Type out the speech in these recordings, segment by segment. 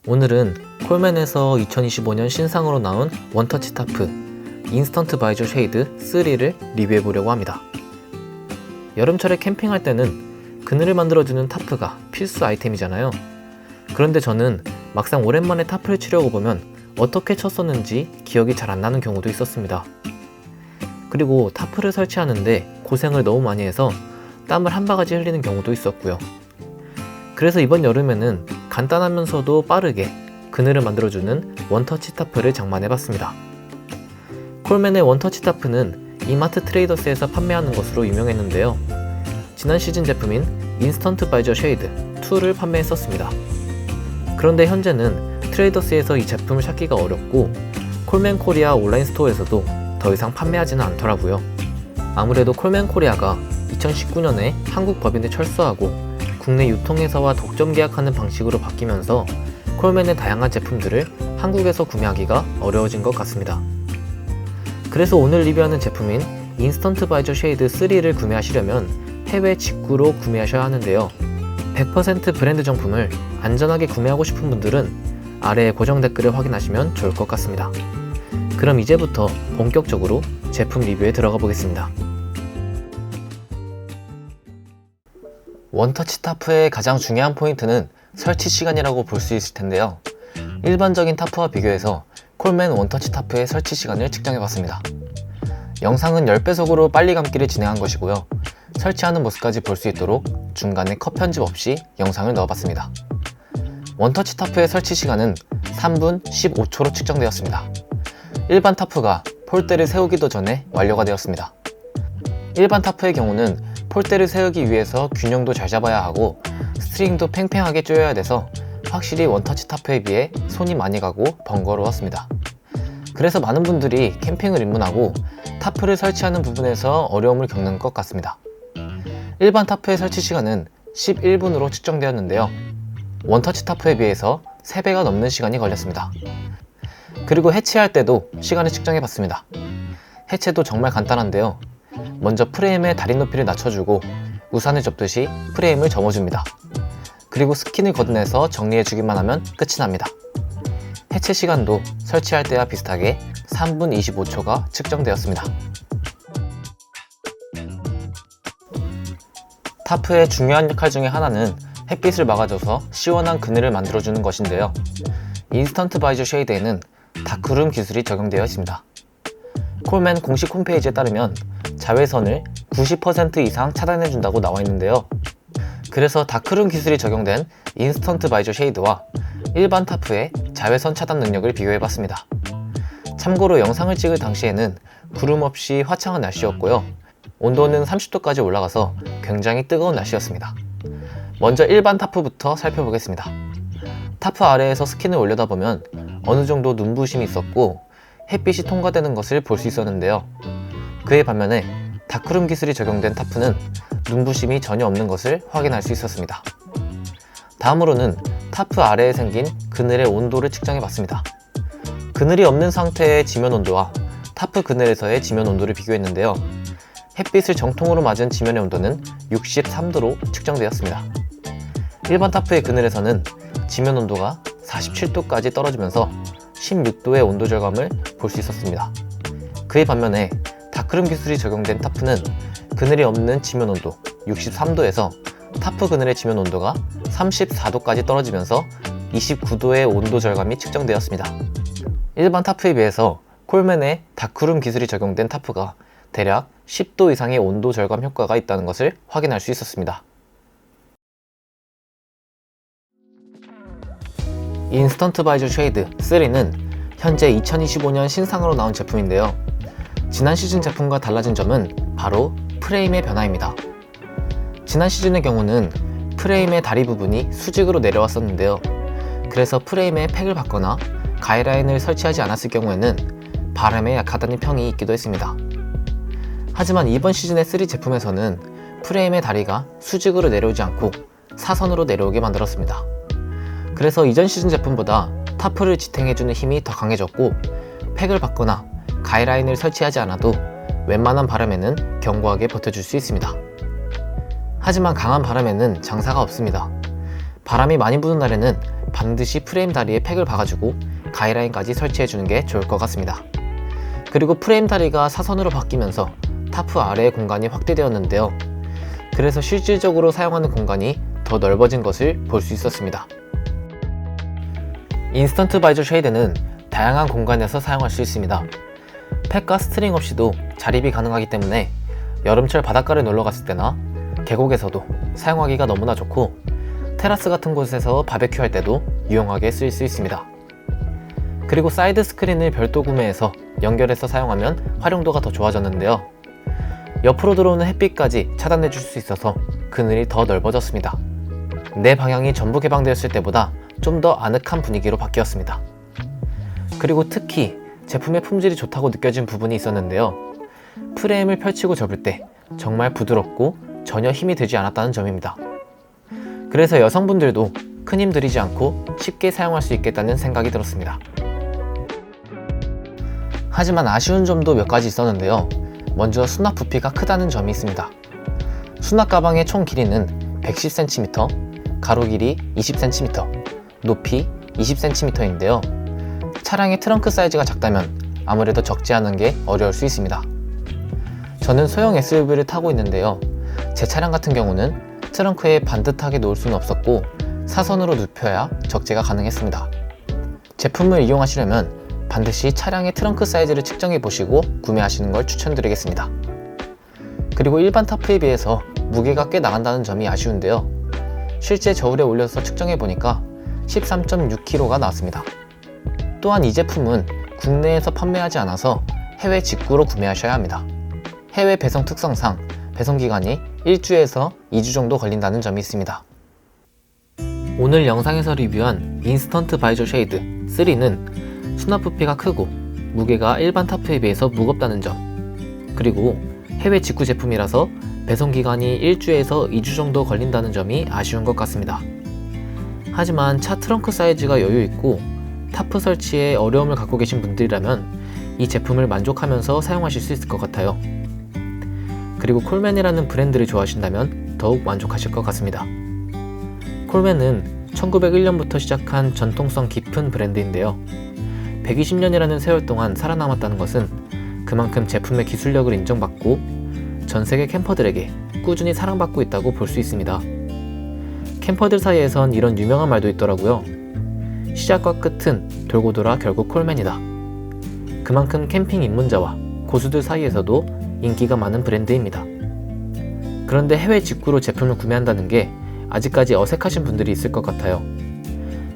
오늘은 콜맨에서 2025년 신상으로 나온 원터치 타프 인스턴트 바이저 쉐이드 3를 리뷰해보려고 합니다. 여름철에 캠핑할 때는 그늘을 만들어주는 타프가 필수 아이템이잖아요. 그런데 저는 막상 오랜만에 타프를 치려고 보면 어떻게 쳤었는지 기억이 잘 안 나는 경우도 있었습니다. 그리고 타프를 설치하는데 고생을 너무 많이 해서 땀을 한 바가지 흘리는 경우도 있었고요. 그래서 이번 여름에는 간단하면서도 빠르게 그늘을 만들어주는 원터치 타프를 장만해봤습니다. 콜맨의 원터치 타프는 이마트 트레이더스에서 판매하는 것으로 유명했는데요. 지난 시즌 제품인 인스턴트 바이저 쉐이드 2를 판매했었습니다. 그런데 현재는 트레이더스에서 이 제품을 찾기가 어렵고 콜맨 코리아 온라인 스토어에서도 더 이상 판매하지는 않더라고요. 아무래도 콜맨 코리아가 2019년에 한국 법인에 철수하고 국내 유통회사와 독점 계약하는 방식으로 바뀌면서 콜맨의 다양한 제품들을 한국에서 구매하기가 어려워진 것 같습니다. 그래서 오늘 리뷰하는 제품인 인스턴트 바이저 쉐이드 3를 구매하시려면 해외 직구로 구매하셔야 하는데요. 100% 브랜드 정품을 안전하게 구매하고 싶은 분들은 아래 고정 댓글을 확인하시면 좋을 것 같습니다. 그럼 이제부터 본격적으로 제품 리뷰에 들어가 보겠습니다. 원터치 타프의 가장 중요한 포인트는 설치 시간이라고 볼 수 있을 텐데요. 일반적인 타프와 비교해서 콜맨 원터치 타프의 설치 시간을 측정해봤습니다. 영상은 10배속으로 빨리 감기를 진행한 것이고요. 설치하는 모습까지 볼 수 있도록 중간에 컷 편집 없이 영상을 넣어봤습니다. 원터치 타프의 설치 시간은 3분 15초로 측정되었습니다. 일반 타프가 폴대를 세우기도 전에 완료가 되었습니다. 일반 타프의 경우는 폴대를 세우기 위해서 균형도 잘 잡아야 하고 스트링도 팽팽하게 조여야 돼서 확실히 원터치 타프에 비해 손이 많이 가고 번거로웠습니다. 그래서 많은 분들이 캠핑을 입문하고 타프를 설치하는 부분에서 어려움을 겪는 것 같습니다. 일반 타프의 설치 시간은 11분으로 측정되었는데요. 원터치 타프에 비해서 3배가 넘는 시간이 걸렸습니다. 그리고 해체할 때도 시간을 측정해봤습니다. 해체도 정말 간단한데요. 먼저 프레임의 다리 높이를 낮춰주고 우산을 접듯이 프레임을 접어줍니다. 그리고 스킨을 걷어내서 정리해주기만 하면 끝이 납니다. 해체 시간도 설치할 때와 비슷하게 3분 25초가 측정되었습니다. 타프의 중요한 역할 중에 하나는 햇빛을 막아줘서 시원한 그늘을 만들어주는 것인데요. 인스턴트 바이저 쉐이드에는 다크룸 기술이 적용되어 있습니다. 콜맨 공식 홈페이지에 따르면 자외선을 90% 이상 차단해준다고 나와 있는데요. 그래서 다크룸 기술이 적용된 인스턴트 바이저 쉐이드와 일반 타프의 자외선 차단 능력을 비교해봤습니다. 참고로 영상을 찍을 당시에는 구름 없이 화창한 날씨였고요. 온도는 30도까지 올라가서 굉장히 뜨거운 날씨였습니다. 먼저 일반 타프부터 살펴보겠습니다. 타프 아래에서 스킨을 올려다 보면 어느 정도 눈부심이 있었고 햇빛이 통과되는 것을 볼 수 있었는데요. 그에 반면에 다크룸 기술이 적용된 타프는 눈부심이 전혀 없는 것을 확인할 수 있었습니다. 다음으로는 타프 아래에 생긴 그늘의 온도를 측정해 봤습니다. 그늘이 없는 상태의 지면 온도와 타프 그늘에서의 지면 온도를 비교했는데요. 햇빛을 정통으로 맞은 지면의 온도는 63도로 측정되었습니다. 일반 타프의 그늘에서는 지면 온도가 47도까지 떨어지면서 16도의 온도 절감을 볼 수 있었습니다. 그에 반면에 다크룸 기술이 적용된 타프는 그늘이 없는 지면 온도 63도에서 타프 그늘의 지면 온도가 34도까지 떨어지면서 29도의 온도 절감이 측정되었습니다. 일반 타프에 비해서 콜맨의 다크룸 기술이 적용된 타프가 대략 10도 이상의 온도 절감 효과가 있다는 것을 확인할 수 있었습니다. 인스턴트 바이저 쉐이드 3는 현재 2025년 신상으로 나온 제품인데요. 지난 시즌 제품과 달라진 점은 바로 프레임의 변화입니다. 지난 시즌의 경우는 프레임의 다리 부분이 수직으로 내려왔었는데요. 그래서 프레임에 팩을 받거나 가이라인을 설치하지 않았을 경우에는 바람에 약하다는 평이 있기도 했습니다. 하지만 이번 시즌의 3 제품에서는 프레임의 다리가 수직으로 내려오지 않고 사선으로 내려오게 만들었습니다. 그래서 이전 시즌 제품보다 타프를 지탱해주는 힘이 더 강해졌고 팩을 받거나 가이라인을 설치하지 않아도 웬만한 바람에는 견고하게 버텨줄 수 있습니다. 하지만 강한 바람에는 장사가 없습니다. 바람이 많이 부는 날에는 반드시 프레임 다리에 팩을 박아주고 가이라인까지 설치해주는 게 좋을 것 같습니다. 그리고 프레임 다리가 사선으로 바뀌면서 타프 아래의 공간이 확대되었는데요. 그래서 실질적으로 사용하는 공간이 더 넓어진 것을 볼 수 있었습니다. 인스턴트 바이저 쉐이드는 다양한 공간에서 사용할 수 있습니다. 팩과 스트링 없이도 자립이 가능하기 때문에 여름철 바닷가를 놀러 갔을 때나 계곡에서도 사용하기가 너무나 좋고, 테라스 같은 곳에서 바베큐 할 때도 유용하게 쓰일 수 있습니다. 그리고 사이드 스크린을 별도 구매해서 연결해서 사용하면 활용도가 더 좋아졌는데요. 옆으로 들어오는 햇빛까지 차단해 줄 수 있어서 그늘이 더 넓어졌습니다. 내 방향이 전부 개방되었을 때보다 좀 더 아늑한 분위기로 바뀌었습니다. 그리고 특히 제품의 품질이 좋다고 느껴진 부분이 있었는데요. 프레임을 펼치고 접을 때 정말 부드럽고 전혀 힘이 들지 않았다는 점입니다. 그래서 여성분들도 큰 힘 들이지 않고 쉽게 사용할 수 있겠다는 생각이 들었습니다. 하지만 아쉬운 점도 몇 가지 있었는데요. 먼저 수납 부피가 크다는 점이 있습니다. 수납 가방의 총 길이는 110cm, 가로 길이 20cm, 높이 20cm인데요. 차량의 트렁크 사이즈가 작다면 아무래도 적지 않은 게 어려울 수 있습니다. 저는 소형 SUV를 타고 있는데요. 제 차량 같은 경우는 트렁크에 반듯하게 놓을 수는 없었고 사선으로 눕혀야 적재가 가능했습니다. 제품을 이용하시려면 반드시 차량의 트렁크 사이즈를 측정해 보시고 구매하시는 걸 추천드리겠습니다. 그리고 일반 타프에 비해서 무게가 꽤 나간다는 점이 아쉬운데요. 실제 저울에 올려서 측정해 보니까 13.6kg가 나왔습니다. 또한 이 제품은 국내에서 판매하지 않아서 해외 직구로 구매하셔야 합니다. 해외 배송 특성상 배송 기간이 1주에서 2주 정도 걸린다는 점이 있습니다. 오늘 영상에서 리뷰한 인스턴트 바이저 쉐이드 3는 수납 부피가 크고 무게가 일반 타프에 비해서 무겁다는 점, 그리고 해외 직구 제품이라서 배송 기간이 1주에서 2주 정도 걸린다는 점이 아쉬운 것 같습니다. 하지만 차 트렁크 사이즈가 여유 있고 타프 설치에 어려움을 갖고 계신 분들이라면 이 제품을 만족하면서 사용하실 수 있을 것 같아요. 그리고 콜맨이라는 브랜드를 좋아하신다면 더욱 만족하실 것 같습니다. 콜맨은 1901년부터 시작한 전통성 깊은 브랜드인데요. 120년이라는 세월 동안 살아남았다는 것은 그만큼 제품의 기술력을 인정받고 전 세계 캠퍼들에게 꾸준히 사랑받고 있다고 볼 수 있습니다. 캠퍼들 사이에선 이런 유명한 말도 있더라고요. 시작과 끝은 돌고 돌아 결국 콜맨이다. 그만큼 캠핑 입문자와 고수들 사이에서도 인기가 많은 브랜드입니다. 그런데 해외 직구로 제품을 구매한다는 게 아직까지 어색하신 분들이 있을 것 같아요.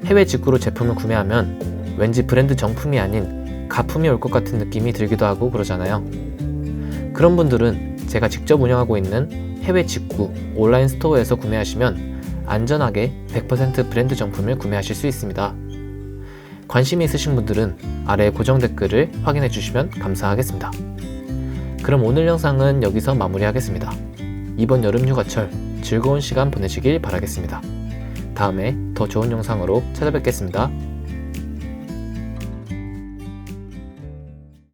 해외 직구로 제품을 구매하면 왠지 브랜드 정품이 아닌 가품이 올 것 같은 느낌이 들기도 하고 그러잖아요. 그런 분들은 제가 직접 운영하고 있는 해외 직구 온라인 스토어에서 구매하시면 안전하게 100% 브랜드 정품을 구매하실 수 있습니다. 관심이 있으신 분들은 아래 고정 댓글을 확인해 주시면 감사하겠습니다. 그럼 오늘 영상은 여기서 마무리하겠습니다. 이번 여름 휴가철 즐거운 시간 보내시길 바라겠습니다. 다음에 더 좋은 영상으로 찾아뵙겠습니다.